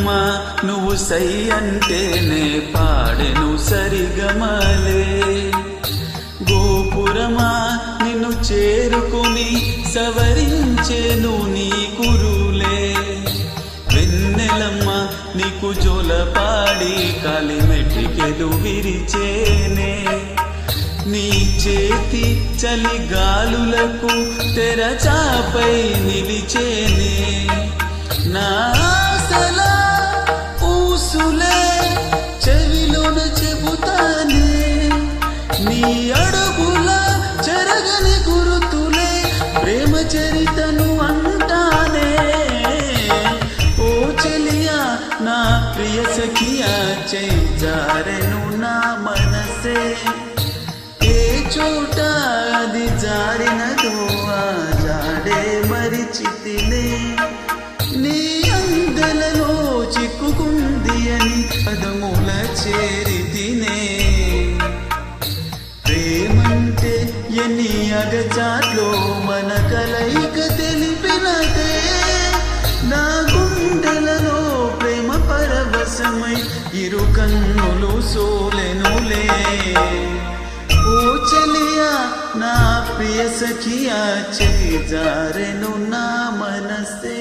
వెన్నెలమ్మా నువ్వు సై అంటేనే పాడెను సరిగమలే. గోపురమా నిన్ను చేరుకుని సవరించెను నీ కురులే. వెన్నెలమ్మ నీకు జోలపాడి కాలిమెట్టికెలు విరిచేనే. నీ చేతి చలిగాలులకు తెరచాపై నిలిచేనే. నా ఆశల ఊసులే చెవిలోన చెబుతానే. నీ అడుగుల చెరగని గురుతులే ప్రేమ చరితను అంటానే. ఓ చెలియా నా ప్రియ సఖియా చేజారెను నా మనసే. ఏ చోట అది జారినదో ఆ జాడే మరిచితినే. నీ అందెలలో చిక్కుకుంది అని పదముల చేరితినే. ప్రేమంటే ఎన్ని అగచాట్లో మన కలయిక తెలిపినదే. నా గుండెలలో ప్రేమ పరవశమై ఇరు కన్నులు సోలెనులే. ఓ చెలియా నా ప్రియ సఖియా చేజారెను నా మనసే.